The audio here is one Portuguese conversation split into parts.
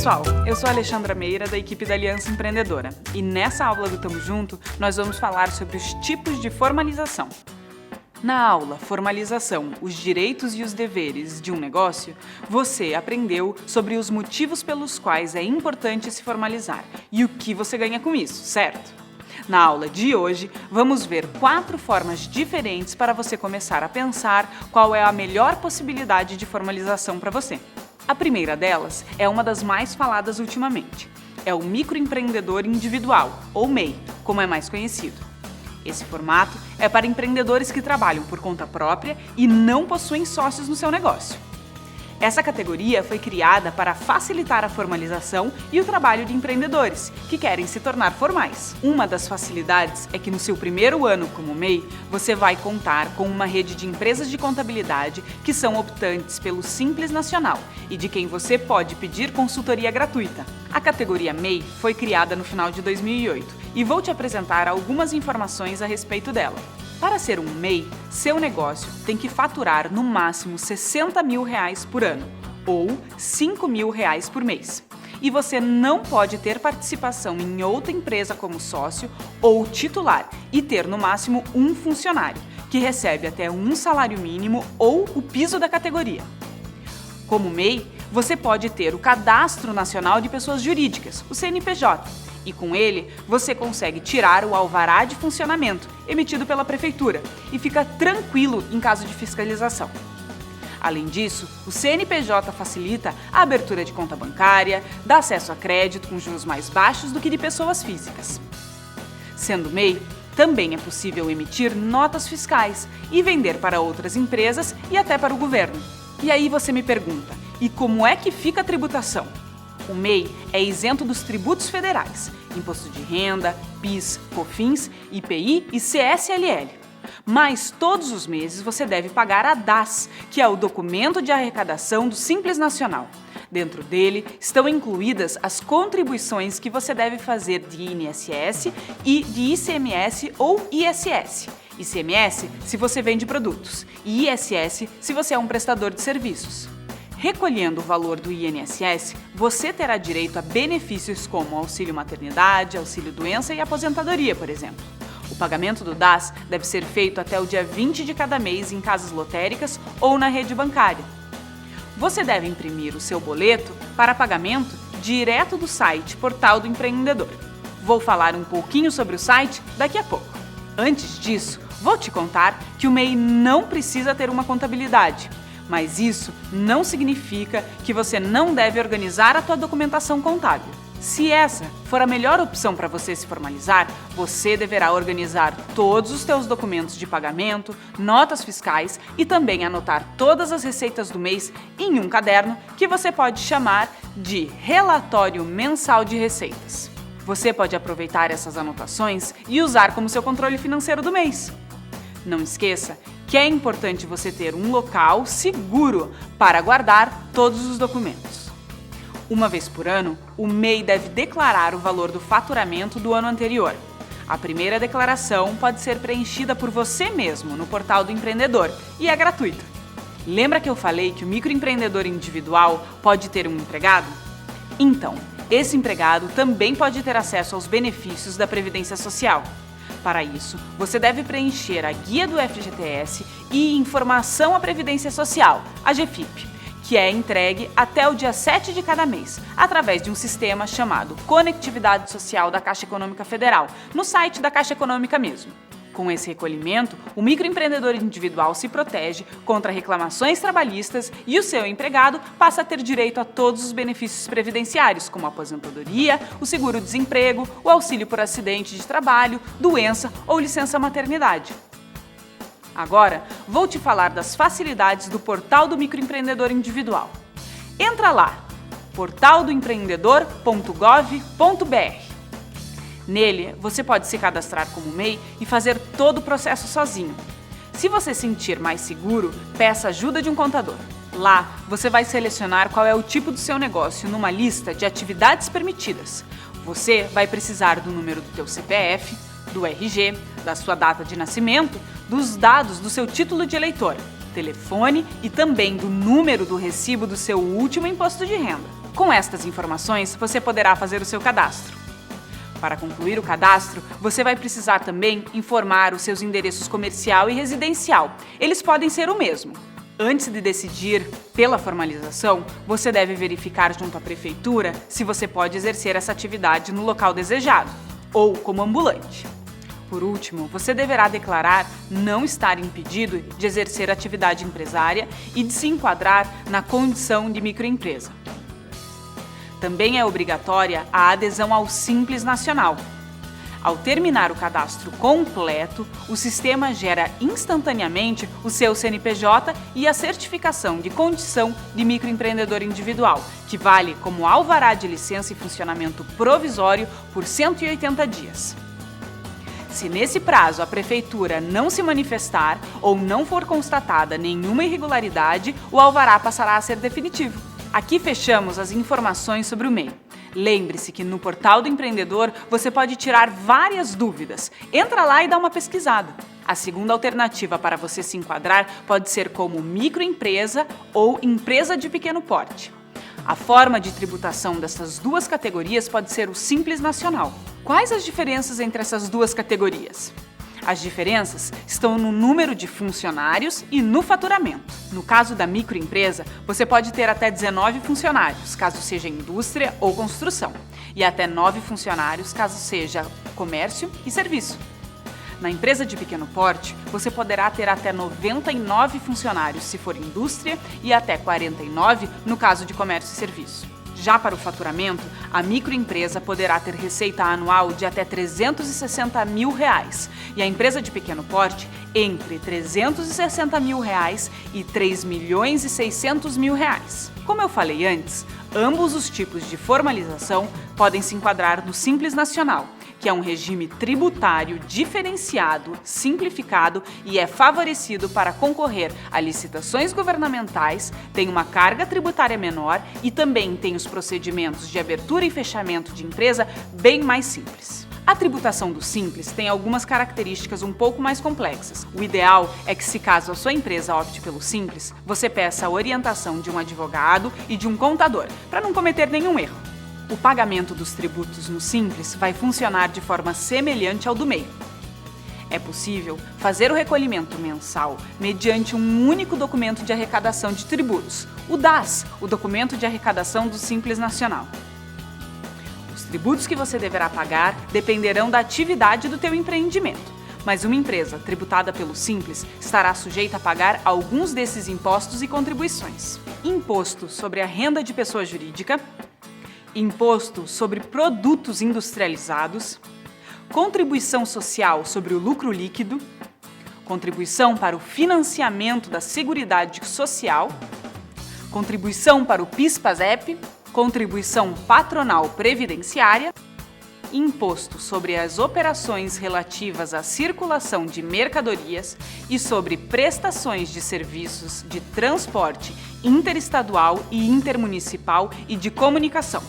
pessoal, eu sou a Alexandra Meira, da equipe da Aliança Empreendedora, e nessa aula do Tamo Junto, nós vamos falar sobre os tipos de formalização. Na aula Formalização, os direitos e os deveres de um negócio, você aprendeu sobre os motivos pelos quais é importante se formalizar e o que você ganha com isso, certo? Na aula de hoje, vamos ver 4 formas diferentes para você começar a pensar qual é a melhor possibilidade de formalização para você. A primeira delas é uma das mais faladas ultimamente. É o microempreendedor individual, ou MEI, como é mais conhecido. Esse formato é para empreendedores que trabalham por conta própria e não possuem sócios no seu negócio. Essa categoria foi criada para facilitar a formalização e o trabalho de empreendedores que querem se tornar formais. Uma das facilidades é que no seu primeiro ano como MEI, você vai contar com uma rede de empresas de contabilidade que são optantes pelo Simples Nacional e de quem você pode pedir consultoria gratuita. A categoria MEI foi criada no final de 2008 e vou te apresentar algumas informações a respeito dela. Para ser um MEI, seu negócio tem que faturar no máximo R$60 mil por ano, ou R$5 mil por mês. E você não pode ter participação em outra empresa como sócio ou titular e ter no máximo um funcionário, que recebe até um salário mínimo ou o piso da categoria. Como MEI, você pode ter o Cadastro Nacional de Pessoas Jurídicas, o CNPJ, e com ele você consegue tirar o alvará de funcionamento emitido pela prefeitura e fica tranquilo em caso de fiscalização. Além disso, o CNPJ facilita a abertura de conta bancária, dá acesso a crédito com juros mais baixos do que de pessoas físicas. Sendo MEI, também é possível emitir notas fiscais e vender para outras empresas e até para o governo. E aí você me pergunta, e como é que fica a tributação? O MEI é isento dos tributos federais, Imposto de Renda, PIS, COFINS, IPI e CSLL. Mas todos os meses você deve pagar a DAS, que é o Documento de Arrecadação do Simples Nacional. Dentro dele estão incluídas as contribuições que você deve fazer de INSS e de ICMS ou ISS. ICMS se você vende produtos e ISS se você é um prestador de serviços. Recolhendo o valor do INSS, você terá direito a benefícios como auxílio maternidade, auxílio doença e aposentadoria, por exemplo. O pagamento do DAS deve ser feito até o dia 20 de cada mês em casas lotéricas ou na rede bancária. Você deve imprimir o seu boleto para pagamento direto do site Portal do Empreendedor. Vou falar um pouquinho sobre o site daqui a pouco. Antes disso, vou te contar que o MEI não precisa ter uma contabilidade. Mas isso não significa que você não deve organizar a tua documentação contábil. Se essa for a melhor opção para você se formalizar, você deverá organizar todos os teus documentos de pagamento, notas fiscais e também anotar todas as receitas do mês em um caderno que você pode chamar de Relatório Mensal de Receitas. Você pode aproveitar essas anotações e usar como seu controle financeiro do mês. Não esqueça que é importante você ter um local seguro para guardar todos os documentos. Uma vez por ano, o MEI deve declarar o valor do faturamento do ano anterior. A primeira declaração pode ser preenchida por você mesmo no Portal do Empreendedor e é gratuita. Lembra que eu falei que o microempreendedor individual pode ter um empregado? Então, esse empregado também pode ter acesso aos benefícios da Previdência Social. Para isso, você deve preencher a Guia do FGTS e Informação à Previdência Social, a GFIP, que é entregue até o dia 7 de cada mês, através de um sistema chamado Conectividade Social da Caixa Econômica Federal, no site da Caixa Econômica mesmo. Com esse recolhimento, o microempreendedor individual se protege contra reclamações trabalhistas e o seu empregado passa a ter direito a todos os benefícios previdenciários, como a aposentadoria, o seguro-desemprego, o auxílio por acidente de trabalho, doença ou licença maternidade. Agora, vou te falar das facilidades do Portal do Microempreendedor Individual. Entra lá, portaldoempreendedor.gov.br. Nele, você pode se cadastrar como MEI e fazer todo o processo sozinho. Se você sentir mais seguro, peça ajuda de um contador. Lá, você vai selecionar qual é o tipo do seu negócio numa lista de atividades permitidas. Você vai precisar do número do teu CPF, do RG, da sua data de nascimento, dos dados do seu título de eleitor, telefone e também do número do recibo do seu último imposto de renda. Com estas informações, você poderá fazer o seu cadastro. Para concluir o cadastro, você vai precisar também informar os seus endereços comercial e residencial. Eles podem ser o mesmo. Antes de decidir pela formalização, você deve verificar junto à prefeitura se você pode exercer essa atividade no local desejado, ou como ambulante. Por último, você deverá declarar não estar impedido de exercer atividade empresária e de se enquadrar na condição de microempresa. Também é obrigatória a adesão ao Simples Nacional. Ao terminar o cadastro completo, o sistema gera instantaneamente o seu CNPJ e a certificação de condição de microempreendedor individual, que vale como alvará de licença e funcionamento provisório por 180 dias. Se nesse prazo a prefeitura não se manifestar ou não for constatada nenhuma irregularidade, o alvará passará a ser definitivo. Aqui fechamos as informações sobre o MEI. Lembre-se que no Portal do Empreendedor você pode tirar várias dúvidas. Entra lá e dá uma pesquisada. A segunda alternativa para você se enquadrar pode ser como microempresa ou empresa de pequeno porte. A forma de tributação dessas duas categorias pode ser o Simples Nacional. Quais as diferenças entre essas duas categorias? As diferenças estão no número de funcionários e no faturamento. No caso da microempresa, você pode ter até 19 funcionários, caso seja indústria ou construção, e até 9 funcionários, caso seja comércio e serviço. Na empresa de pequeno porte, você poderá ter até 99 funcionários se for indústria e até 49 no caso de comércio e serviço. Já para o faturamento, a microempresa poderá ter receita anual de até R$ 360 mil e a empresa de pequeno porte entre R$ 360 mil e R$ 3.600.000. Como eu falei antes, ambos os tipos de formalização podem se enquadrar no Simples Nacional, que é um regime tributário diferenciado, simplificado e é favorecido para concorrer a licitações governamentais, tem uma carga tributária menor e também tem os procedimentos de abertura e fechamento de empresa bem mais simples. A tributação do Simples tem algumas características um pouco mais complexas. O ideal é que, se caso a sua empresa opte pelo Simples, você peça a orientação de um advogado e de um contador, para não cometer nenhum erro. O pagamento dos tributos no Simples vai funcionar de forma semelhante ao do MEI. É possível fazer o recolhimento mensal mediante um único documento de arrecadação de tributos, o DAS, o Documento de Arrecadação do Simples Nacional. Os tributos que você deverá pagar dependerão da atividade do teu empreendimento, mas uma empresa tributada pelo Simples estará sujeita a pagar alguns desses impostos e contribuições. Imposto sobre a renda de pessoa jurídica, imposto sobre produtos industrializados, contribuição social sobre o lucro líquido, contribuição para o financiamento da Seguridade Social, contribuição para o PIS/PASEP, contribuição patronal previdenciária, imposto sobre as operações relativas à circulação de mercadorias e sobre prestações de serviços de transporte interestadual e intermunicipal e de comunicação.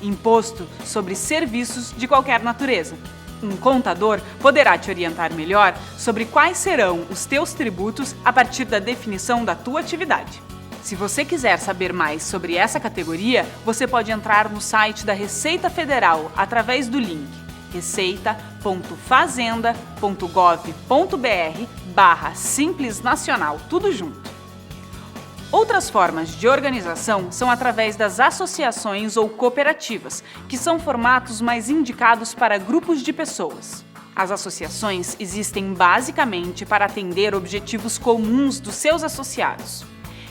Imposto sobre serviços de qualquer natureza. Um contador poderá te orientar melhor sobre quais serão os teus tributos a partir da definição da tua atividade. Se você quiser saber mais sobre essa categoria, você pode entrar no site da Receita Federal através do link receita.fazenda.gov.br/Simples Nacional, tudo junto. Outras formas de organização são através das associações ou cooperativas, que são formatos mais indicados para grupos de pessoas. As associações existem basicamente para atender objetivos comuns dos seus associados.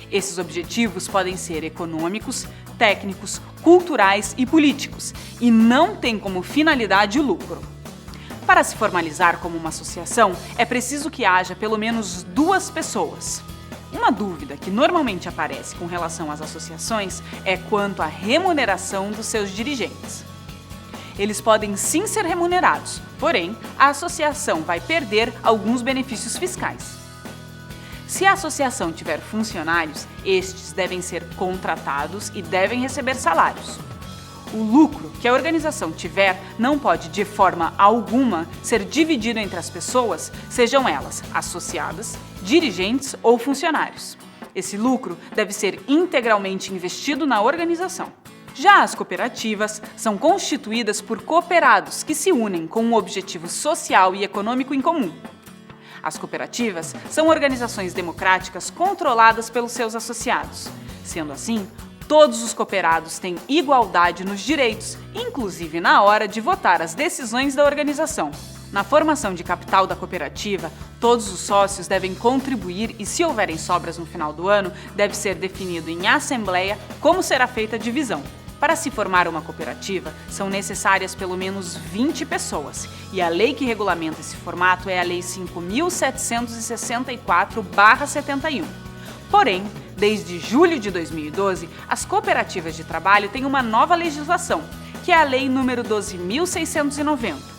Esses objetivos podem ser econômicos, técnicos, culturais e políticos, e não têm como finalidade o lucro. Para se formalizar como uma associação, é preciso que haja pelo menos 2 pessoas. Uma dúvida que normalmente aparece com relação às associações é quanto à remuneração dos seus dirigentes. Eles podem sim ser remunerados, porém, a associação vai perder alguns benefícios fiscais. Se a associação tiver funcionários, estes devem ser contratados e devem receber salários. O lucro que a organização tiver não pode, de forma alguma, ser dividido entre as pessoas, sejam elas associadas, dirigentes ou funcionários. Esse lucro deve ser integralmente investido na organização. Já as cooperativas são constituídas por cooperados que se unem com um objetivo social e econômico em comum. As cooperativas são organizações democráticas controladas pelos seus associados. Sendo assim, todos os cooperados têm igualdade nos direitos, inclusive na hora de votar as decisões da organização. Na formação de capital da cooperativa, todos os sócios devem contribuir e, se houverem sobras no final do ano, deve ser definido em assembleia como será feita a divisão. Para se formar uma cooperativa, são necessárias pelo menos 20 pessoas, e a lei que regulamenta esse formato é a Lei 5.764/71. Porém, desde julho de 2012, as cooperativas de trabalho têm uma nova legislação, que é a Lei nº 12.690.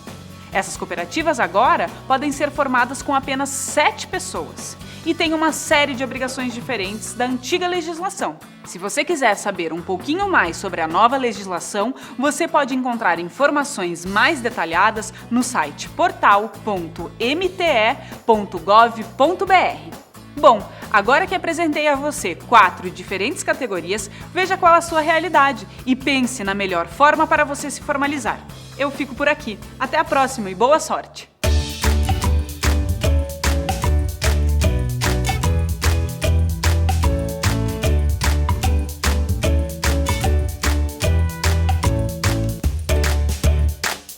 Essas cooperativas agora podem ser formadas com apenas 7 pessoas e têm uma série de obrigações diferentes da antiga legislação. Se você quiser saber um pouquinho mais sobre a nova legislação, você pode encontrar informações mais detalhadas no site portal.mte.gov.br. Bom, agora que apresentei a você 4 diferentes categorias, veja qual a sua realidade e pense na melhor forma para você se formalizar. Eu fico por aqui. Até a próxima e boa sorte!